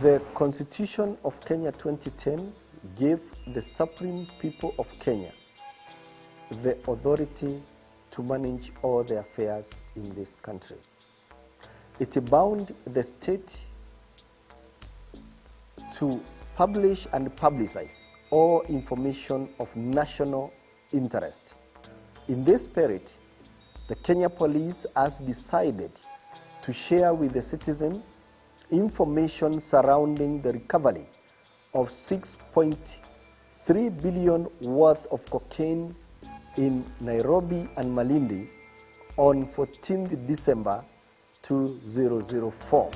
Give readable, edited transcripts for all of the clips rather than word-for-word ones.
The Constitution of Kenya 2010 gave the Supreme People of Kenya the authority to manage all the affairs in this country. It bound the state to publish and publicize all information of national interest. In this spirit, the Kenya Police has decided to share with the citizen information surrounding the recovery of 6.3 billion worth of cocaine in Nairobi and Malindi on 14th December 2004.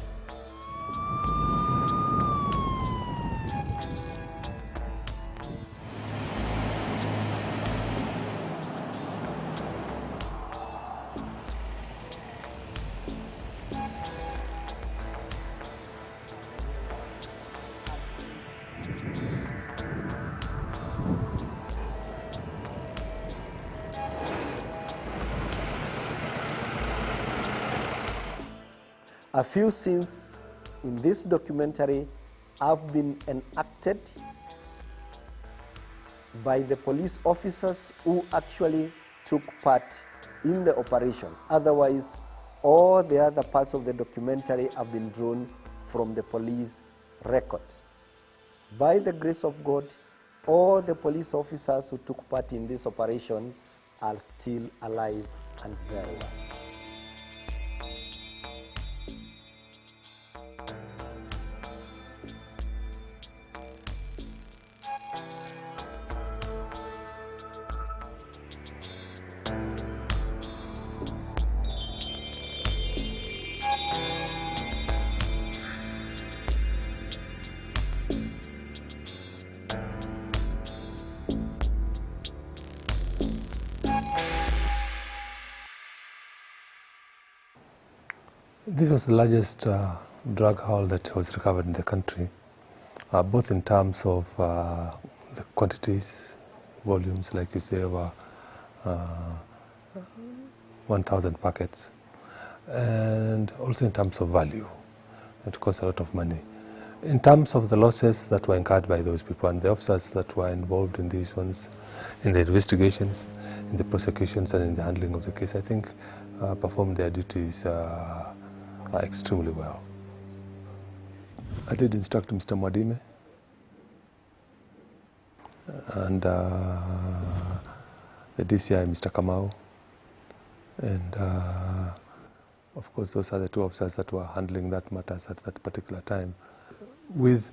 A few scenes in this documentary have been enacted by the police officers who actually took part in the operation. Otherwise, all the other parts of the documentary have been drawn from the police records. By the grace of God, all the police officers who took part in this operation are still alive and very well. This was the largest drug haul that was recovered in the country, both in terms of the quantities, volumes, like you say, over 1,000 packets, and also in terms of value. It cost a lot of money. In terms of the losses that were incurred by those people and the officers that were involved in these ones, in the investigations, in the prosecutions, and in the handling of the case, I think performed their duties extremely well. I did instruct Mr. Mwadime and the DCI, Mr. Kamau, and of course those are the two officers that were handling that matters at that particular time, with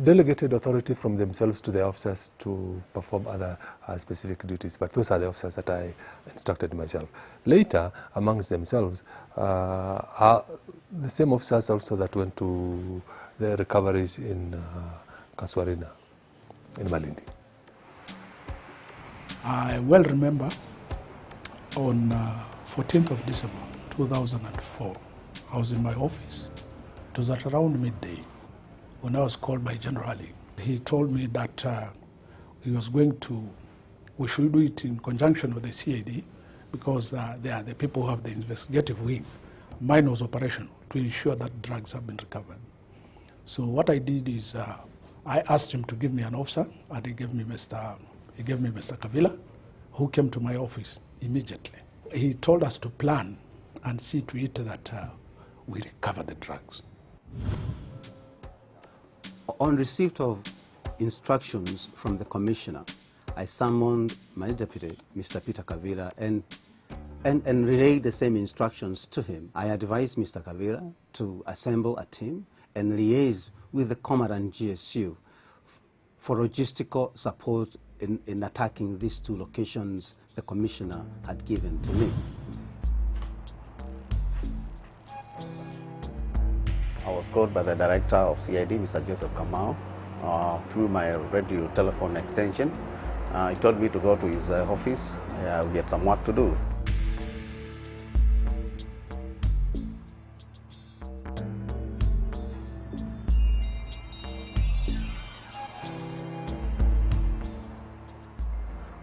delegated authority from themselves to the officers to perform other specific duties. But those are the officers that I instructed myself. Later, amongst themselves, are the same officers also that went to the recoveries in Kaswarina, in Malindi. I well remember on 14th of December 2004, I was in my office. It was at around midday when I was called by General Ali. He told me that he was going to, we should do it in conjunction with the CID because they are the people who have the investigative wing. Mine was operational to ensure that drugs have been recovered. So what I did is I asked him to give me an officer, and he gave me Mr. Kavila, who came to my office immediately. He told us to plan and see to it that we recover the drugs. On receipt of instructions from the commissioner, I summoned my deputy, Mr. Peter Kavila, and relayed the same instructions to him. I advised Mr. Kavila to assemble a team and liaise with the Commandant GSU for logistical support in attacking these two locations the commissioner had given to me. I was called by the director of CID, Mr. Joseph Kamau, through my radio telephone extension. He told me to go to his office. We had some work to do.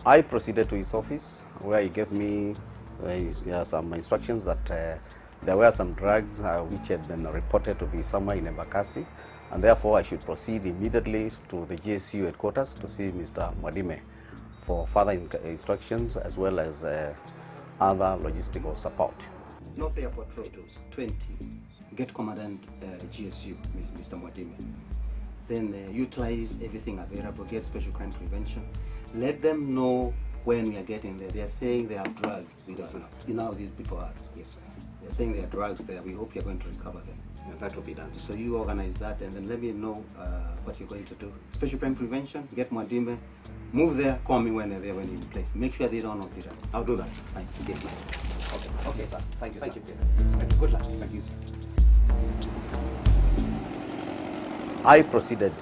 I proceeded to his office where he gave me some instructions that there were some drugs which had been reported to be somewhere in Embakasi, and therefore I should proceed immediately to the GSU headquarters to see Mr. Mwadime for further instructions as well as other logistical support. North Airport Photos 20. Get Commandant GSU, Mr. Mwadime. Then utilize everything available, get special crime prevention. Let them know when we are getting there. They are saying they have drugs. We don't know. You know how these people are. Yes, sir. They are saying there are drugs there. We hope you're going to recover them. Yeah, that will be done. So you organize that and then let me know what you're going to do. Special crime prevention, get Mwadime, move there, call me when they're there, when you're in place. Make sure they don't know Peter. I'll do that. Thank you. Okay, Okay, sir. Thank you, Thank sir. you, Peter. Thank you. Good luck. Thank you, sir. I proceeded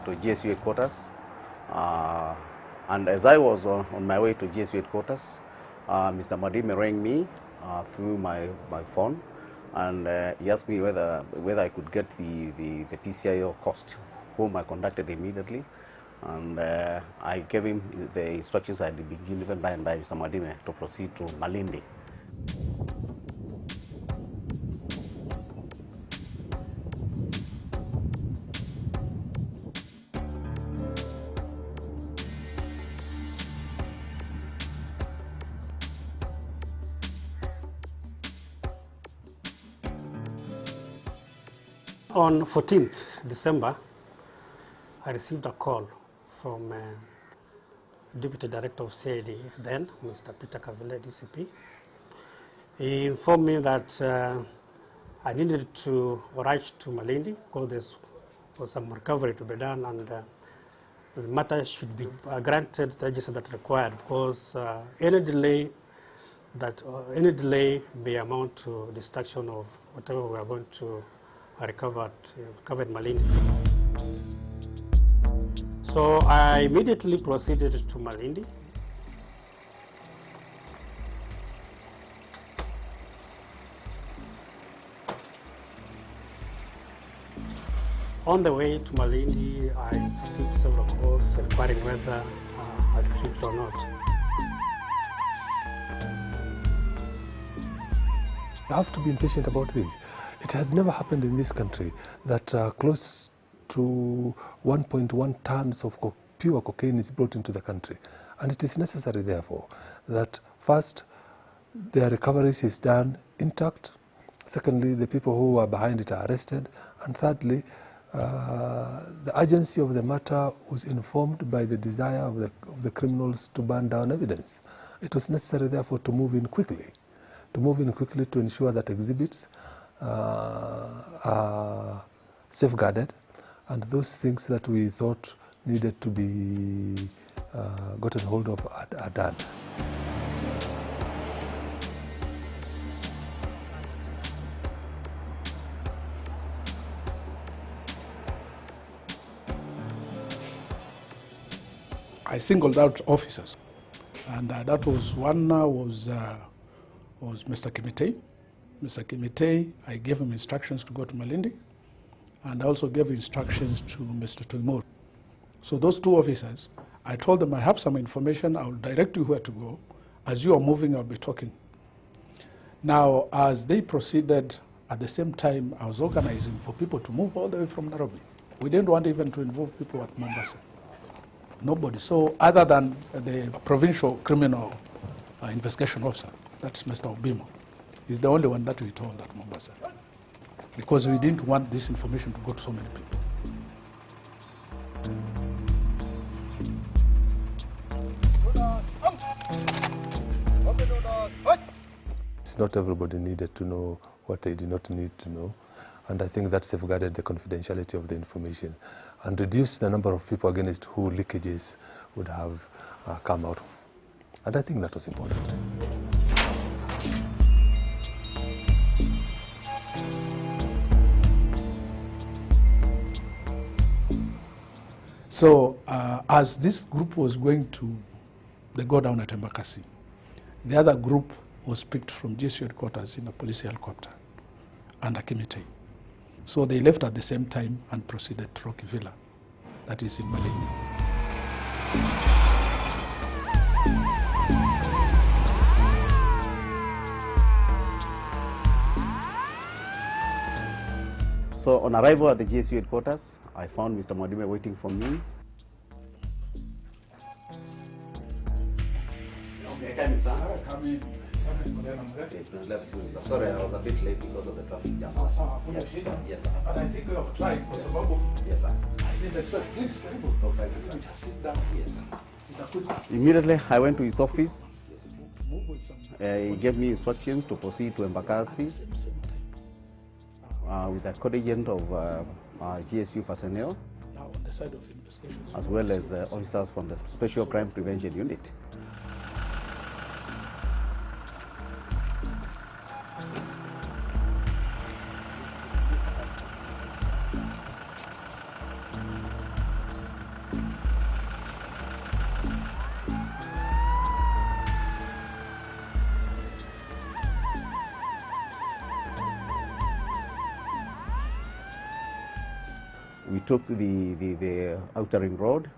to GSU headquarters, and as I was on my way to GSU headquarters, Mr. Mwadime rang me through my phone, and he asked me whether I could get the PCIO cost, whom I contacted immediately, and I gave him the instructions I had been given by Mr. Mwadime to proceed to Malindi. On 14th December, I received a call from Deputy Director of CID then, Mr. Peter Kavile, DCP. He informed me that I needed to rush to Malindi because there was some recovery to be done, and the matter should be granted the agency that required, because any delay may amount to destruction of whatever we are going to recovered Malindi. So I immediately proceeded to Malindi. On the way to Malindi, I received several calls inquiring whether I received or not. You have to be impatient about this. It has never happened in this country that close to 1.1 tons of pure cocaine is brought into the country. And it is necessary, therefore, that first, their recoveries is done intact. Secondly, the people who are behind it are arrested. And thirdly, the urgency of the matter was informed by the desire of the criminals to burn down evidence. It was necessary, therefore, to move in quickly to ensure that exhibits are safeguarded, and those things that we thought needed to be gotten hold of are done. I singled out officers, and that was one was Mr. Kimitei. Mr. Kimitei, I gave him instructions to go to Malindi, and I also gave instructions to Mr. Tuimur. So those two officers, I told them I have some information, I will direct you where to go. As you are moving, I'll be talking. Now, as they proceeded, at the same time, I was organizing for people to move all the way from Nairobi. We didn't want even to involve people at Mombasa. Nobody. So other than the provincial criminal investigation officer, that's Mr. Obimo, he's the only one that we told at Mombasa, because we didn't want this information to go to so many people. It's not everybody needed to know what they did not need to know, and I think that safeguarded the confidentiality of the information and reduced the number of people against who leakages would have come out of. And I think that was important. So as this group was going to the go down at Embakasi, the other group was picked from GSU headquarters in a police helicopter under Kimitei. So they left at the same time and proceeded to Rocky Villa, that is in Malindi. So on arrival at the GSU headquarters, I found Mr. Mwadime waiting for me. Okay, come in, sir. Come in. Sorry, I was a bit late because of the traffic jam. Yes, sir. But I think we have tried. Yes, sir. I didn't expect. Please, terrible. No, thank you, sir. Just sit down. Yes, sir. It's a good. Immediately, I went to his office. Move with some. He gave me instructions to proceed to Embakasi with a contingent of GSU personnel, Now on the side of investigations. as well as officers from the Special Crime Prevention Unit. We took the outer ring road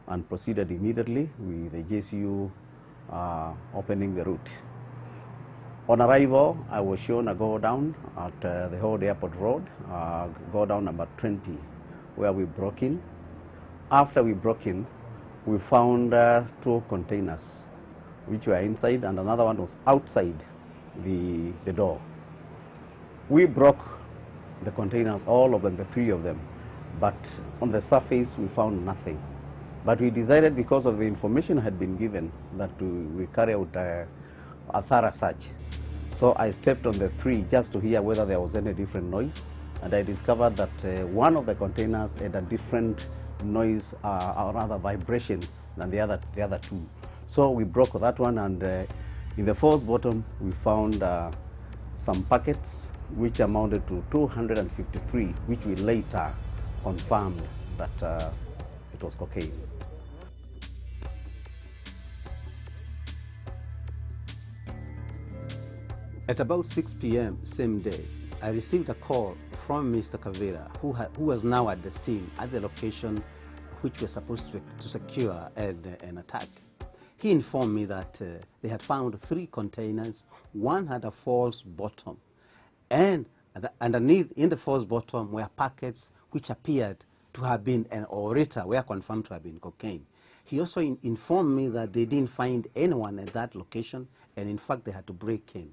and proceeded immediately with the GSU opening the route. On arrival, I was shown a go down at the Hold Airport Road, go down number 20, where we broke in. After we broke in, we found 2 containers, which were inside, and another one was outside the door. We broke the containers, all of them, the 3 of them. But on the surface, we found nothing. But we decided, because of the information had been given, that we carry out a thorough search. So I stepped on the 3 just to hear whether there was any different noise. And I discovered that one of the containers had a different noise, or rather vibration, than the other 2. So we broke that one, and in the fourth bottom, we found some packets, which amounted to 253, which we later confirmed that it was cocaine. At about 6 p.m. same day, I received a call from Mr. Kavira, who was now at the scene, at the location which was supposed to secure an attack. He informed me that they had found 3 containers. One had a false bottom, and underneath in the false bottom were packets which appeared to have been, or later were confirmed to have been cocaine. He also informed me that they didn't find anyone at that location, and in fact they had to break in.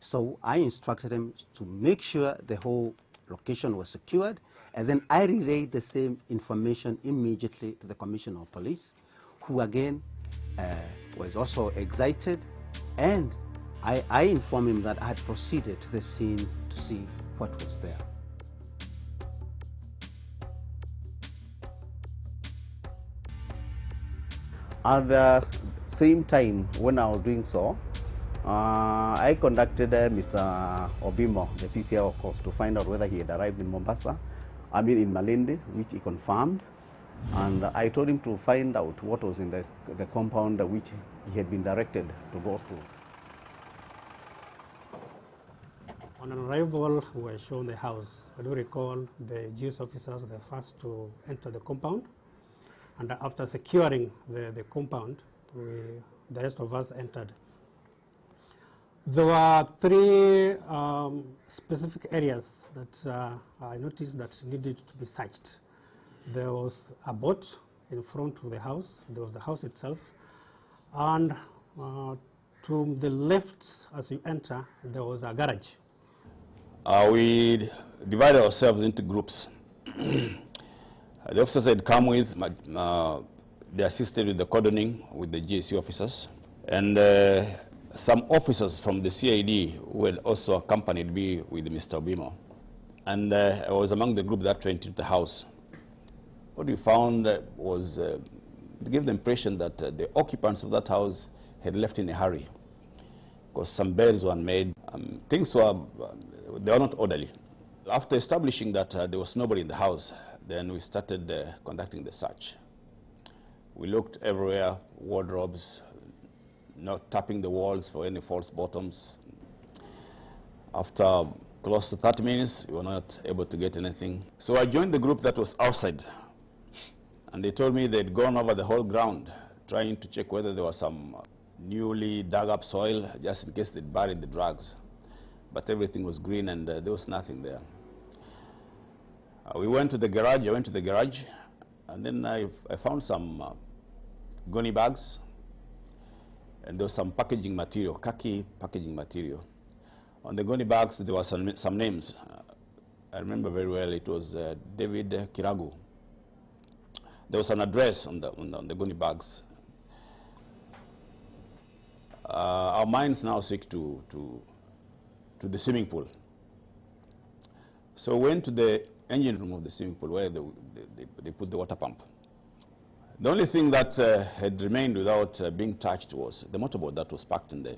So I instructed him to make sure the whole location was secured, and then I relayed the same information immediately to the Commissioner of Police, who again was also excited, and I informed him that I had proceeded to the scene to see what was there. At the same time, when I was doing so, I contacted Mr. Obimo, the PCI of course, to find out whether he had arrived in Mombasa, in Malindi, which he confirmed. And I told him to find out what was in the compound which he had been directed to go to. On arrival, we were shown the house. I do recall the GS officers were the first to enter the compound. And after securing the compound, the rest of us entered. There were 3 specific areas that I noticed that needed to be searched. There was a boat in front of the house. There was the house itself. And to the left, as you enter, there was a garage. We divided ourselves into groups. The officers had come with, they assisted with the cordoning with the GSU officers. And some officers from the CID who had also accompanied me with Mr. Obimo. And I was among the group that went into the house. What we found was, it gave the impression that the occupants of that house had left in a hurry, because some beds were made. Things were, they were not orderly. After establishing that there was nobody in the house, then we started conducting the search. We looked everywhere, wardrobes, not tapping the walls for any false bottoms. After close to 30 minutes, we were not able to get anything. So I joined the group that was outside, and they told me they'd gone over the whole ground, trying to check whether there was some newly dug up soil, just in case they'd buried the drugs. But everything was green and there was nothing there. We went to the garage, I went to the garage, and then I found some gunny bags, and there was some packaging material, khaki packaging material. On the gunny bags, there were some names. I remember very well, it was David Kiragu. There was an address on the gunny bags. Our minds now seek to the swimming pool. So we went to the engine room of the swimming pool where they put the water pump. The only thing that had remained without being touched was the motorboat that was parked in the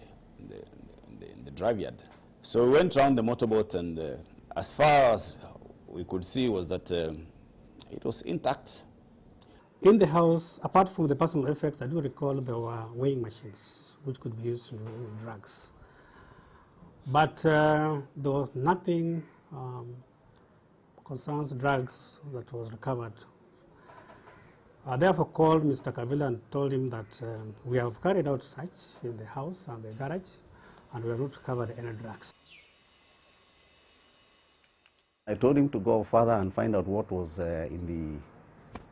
drive yard. So we went around the motorboat, and as far as we could see was that it was intact. In the house, apart from the personal effects, I do recall there were weighing machines which could be used to weigh drugs. But there was nothing concerns drugs that was recovered. I therefore called Mr. Kavila and told him that we have carried out search in the house and the garage, and we have not recovered any drugs. I told him to go further and find out what was in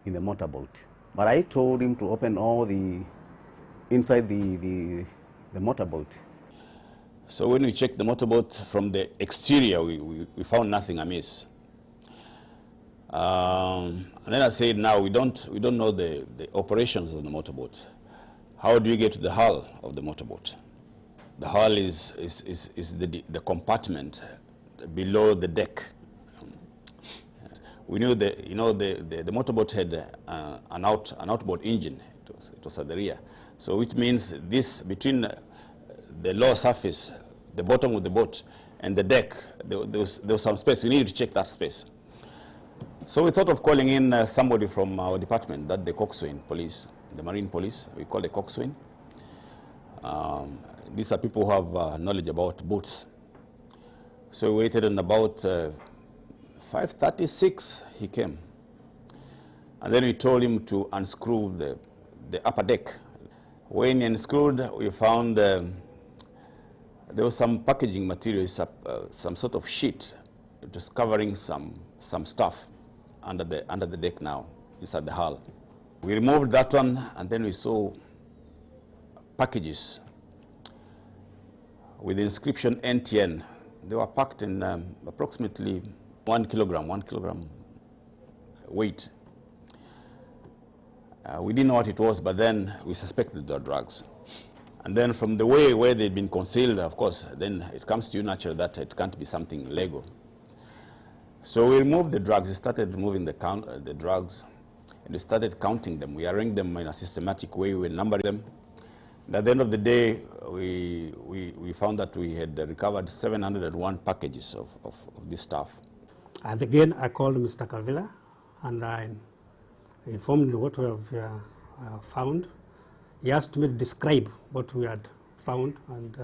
the motorboat. But I told him to open all the inside the motorboat. So when we checked the motorboat from the exterior, we found nothing amiss. And then I said, now we don't know the operations of the motorboat. How do we get to the hull of the motorboat? The hull is the compartment below the deck. We knew the motorboat had an outboard engine. It was at the rear. So which means this between the lower surface, the bottom of the boat, and the deck, there was some space. We needed to check that space. So we thought of calling in somebody from our department, that the coxswain police, the marine police. We call the coxswain. These are people who have knowledge about boats. So we waited, and about 5:36 he came. And then we told him to unscrew the upper deck. When he unscrewed, we found there was some packaging material, some sort of sheet. It was covering some stuff under the deck now, inside the hull. We removed that one, and then we saw packages with the inscription NTN. They were packed in approximately 1 kilogram weight. We didn't know what it was, but then we suspected they were drugs. And then from the way where they'd been concealed, of course, then it comes to you naturally that it can't be something legal. So we removed the drugs. We started removing the drugs, and we started counting them. We arranged them in a systematic way. We numbered them. And at the end of the day, we found that we had recovered 701 packages of this stuff. And again, I called Mr. Kavila, and I informed him what we have found. He asked me to describe what we had found, and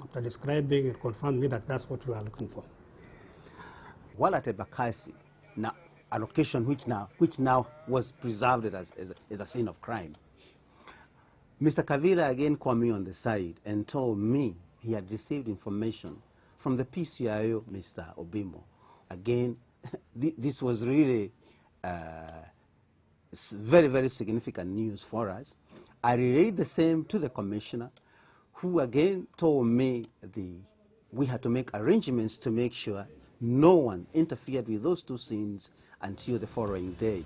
after describing, it confirmed me that that's what we are looking for. While at Embakasi, now a location which now was preserved as a scene of crime, Mr. Kavila again called me on the side and told me he had received information from the PCIO, Mr. Obimo. Again, this was really very, very significant news for us. I relayed the same to the commissioner, who again told me we had to make arrangements to make sure no one interfered with those two scenes until the following day.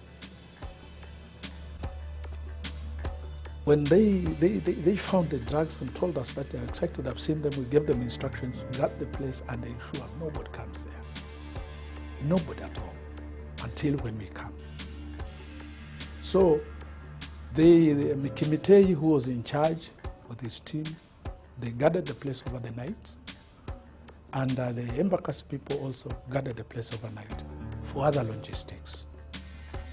When they found the drugs and told us that they are excited to have seen them, we gave them instructions, got the place, and they ensured nobody comes there. Nobody at all, until when we come. So the Mikimitei, who was in charge with his team, they guarded the place over the night, and the Embakasi people also guarded the place overnight for other logistics.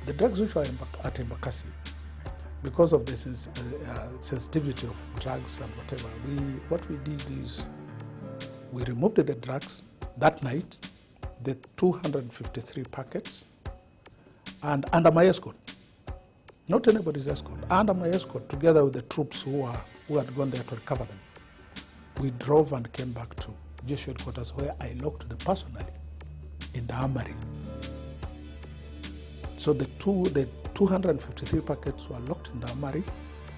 The drugs which were at Embakasi, because of the sensitivity of drugs and whatever, what we did is we removed the drugs that night, the 253 packets, and under my escort, not anybody's escort, under my escort, together with the troops who had gone there to recover them, we drove and came back to Jesuit headquarters, where I locked them personally in the armory. So the 253 packets were locked in the armory,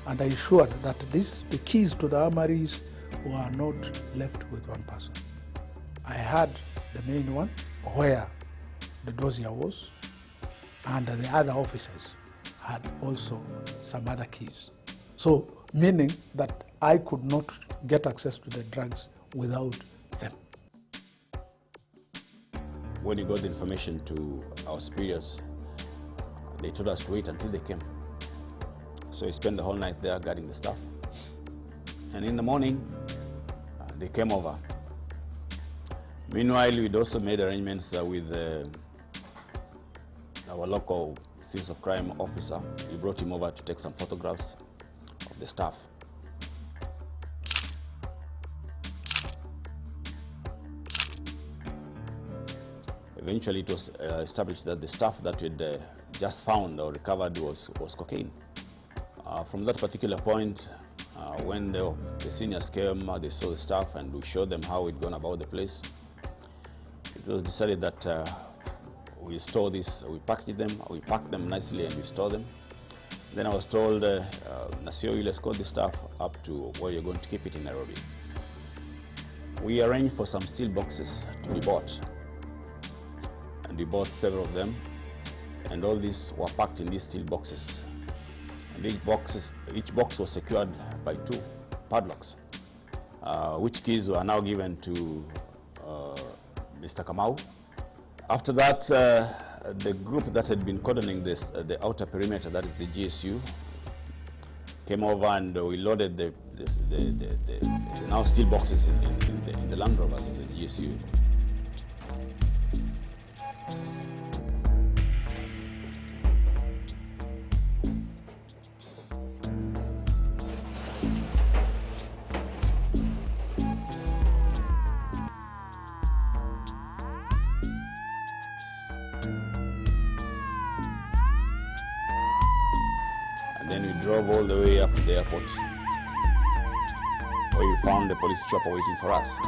and I ensured that the keys to the armories were not left with one person. I had the main one where the dossier was, and the other officers had also some other keys. So meaning that I could not get access to the drugs without them. When we got the information to our superiors, they told us to wait until they came. So we spent the whole night there guarding the stuff. And in the morning, they came over. Meanwhile, we'd also made arrangements with our local scenes of crime officer. We brought him over to take some photographs of the stuff. Eventually, it was established that the stuff that we'd just found or recovered was cocaine. From that particular point, when the seniors came, they saw the stuff and we showed them how we'd gone about the place. It was decided that we store this, we packed them nicely and we store them. Then I was told, Nasio, you'll escort the stuff up to where you're going to keep it in Nairobi. We arranged for some steel boxes to be bought. And we bought several of them. And all these were packed in these steel boxes. And each box was secured by 2 padlocks, which keys were now given to Mr. Kamau. After that, the group that had been cordoning the outer perimeter, that is the GSU, came over and we loaded the now steel boxes in the Land Rovers in the GSU. Then we drove all the way up to the airport, where we found the police chopper waiting for us.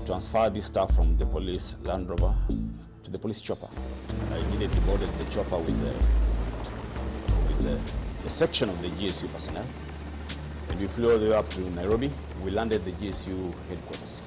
Transferred this stuff from the police Land Rover to the police chopper. I immediately boarded the chopper with the section of the GSU personnel, and we flew all the way up to Nairobi. We landed at the GSU headquarters.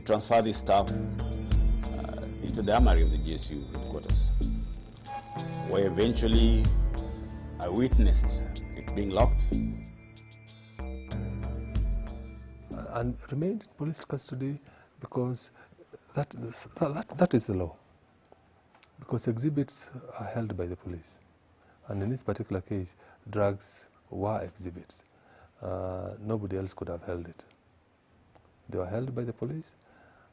Transfer this stuff into the armory of the GSU headquarters, where eventually I witnessed it being locked. And remained in police custody because that is the law. Because exhibits are held by the police. And in this particular case, drugs were exhibits. Nobody else could have held it. They were held by the police,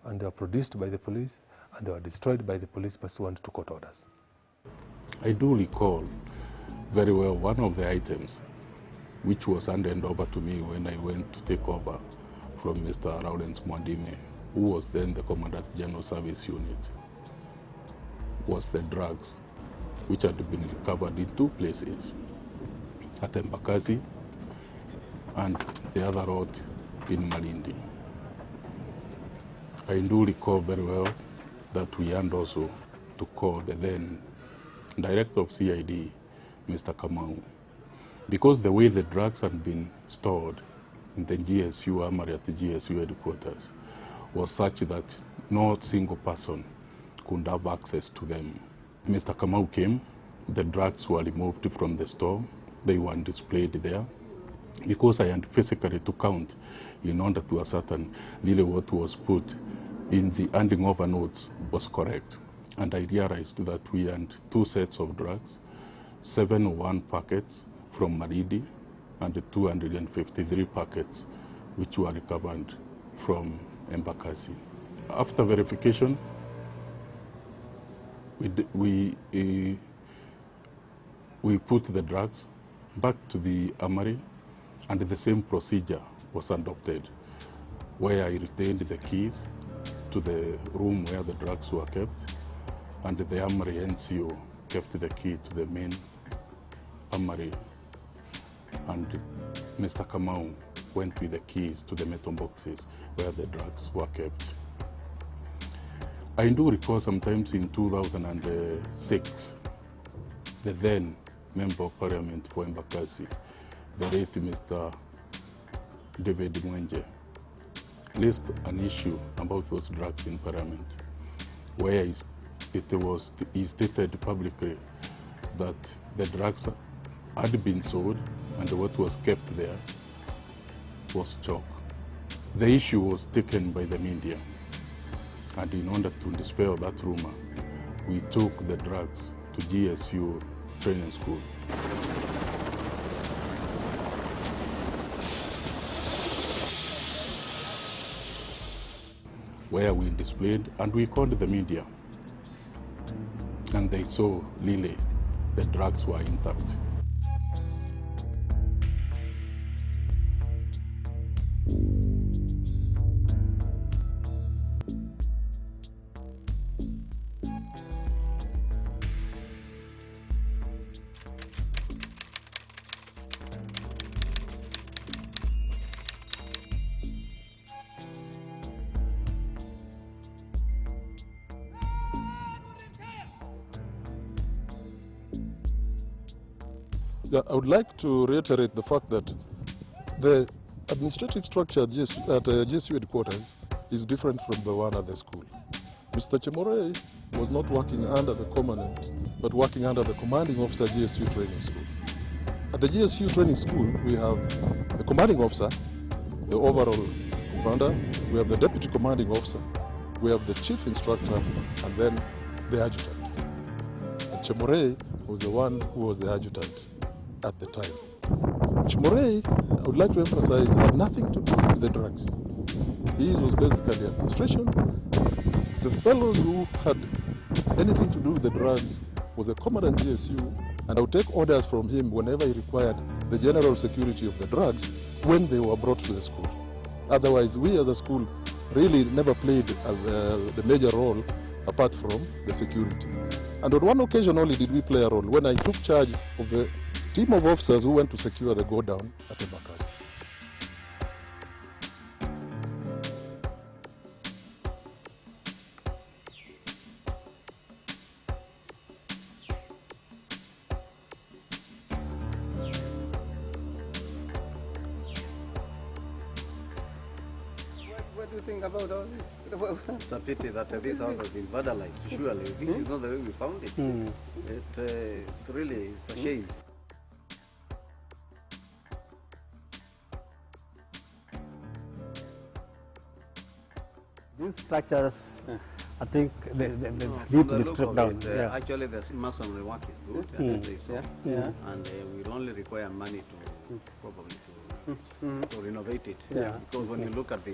and they were produced by the police, and they were destroyed by the police pursuant to court orders. I do recall very well one of the items which was handed over to me when I went to take over from Mr. Lawrence Mwandime, who was then the Commandant General Service Unit, was the drugs which had been recovered in two places, at Embakasi and the other road in Malindi. I do recall very well that we had also to call the then Director of CID, Mr. Kamau, because the way the drugs had been stored in the GSU armory at the GSU headquarters was such that no single person could have access to them. Mr. Kamau came, the drugs were removed from the store, they were displayed there, because I had physically to count in order to ascertain really what was put in the handing over notes was correct. And I realized that we had two sets of drugs, 701 packets from Maridi and 253 packets which were recovered from Embakasi. After verification, we put the drugs back to the armory, and the same procedure was adopted, where I retained the keys to the room where the drugs were kept, and the armory NCO kept the key to the main armory, and Mr. Kamau went with the keys to the metal boxes where the drugs were kept. I do recall sometimes in 2006, the then Member of Parliament for Embakasi, the late Mr. David Mwenje, raised an issue about those drugs in Parliament, where he stated publicly that the drugs had been sold and what was kept there was chalk. The issue was taken by the media, and in order to dispel that rumor, we took the drugs to GSU training school. Where we displayed, and we called the media, and they saw really the drugs were intact. Yeah, I would like to reiterate the fact that the administrative structure at GSU headquarters is different from the one at the school. Mr. Chemore was not working under the commandant, but working under the commanding officer GSU training school. At the GSU training school, we have the commanding officer, the overall commander, we have the deputy commanding officer, we have the chief instructor, and then the adjutant. And Chemore was the one who was the adjutant at the time. Chimorei, I would like to emphasize, had nothing to do with the drugs. His was basically administration. The fellows who had anything to do with the drugs was the commandant GSU, and I would take orders from him whenever he required the general security of the drugs when they were brought to the school. Otherwise, we as a school really never played the major role apart from the security. And on one occasion only did we play a role, when I took charge of the team of officers who went to secure the go-down at Embakasi. What do you think about all this? It's a pity that this house has been vandalized. Surely, this is not the way we found it. It's really a shame. These structures, I think they need to be stripped down. Actually, the masonry work is good, and we'll only require money to probably to renovate it. Because when you look at the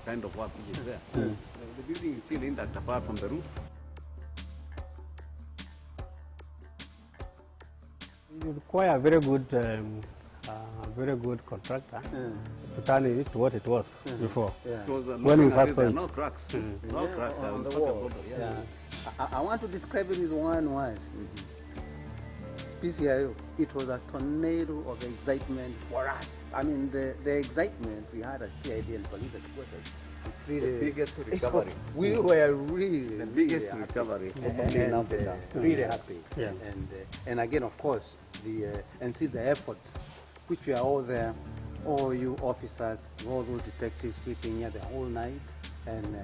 kind of work which is there, the building is still intact apart from the roof. You require a very good contractor to turn it to what it was before. Yeah. It was, When we first saw there are it. no cracks. No cracks on the wall. Yeah. I want to describe it with one word. PCIO, it was a tornado of excitement for us. I mean, the excitement we had at CID and police headquarters. The biggest recovery. We were really, The biggest really recovery. really happy. Yeah. And again, of course, and see the efforts, which we are all there, all you officers, all those detectives sleeping here the whole night, and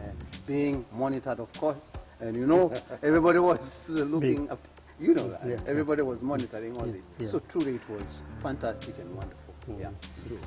being monitored, of course. And you know, everybody was looking up. You know that. Yeah. Everybody was monitoring all Yes. this. Yeah. So truly, it was fantastic and wonderful. Yeah, it's true.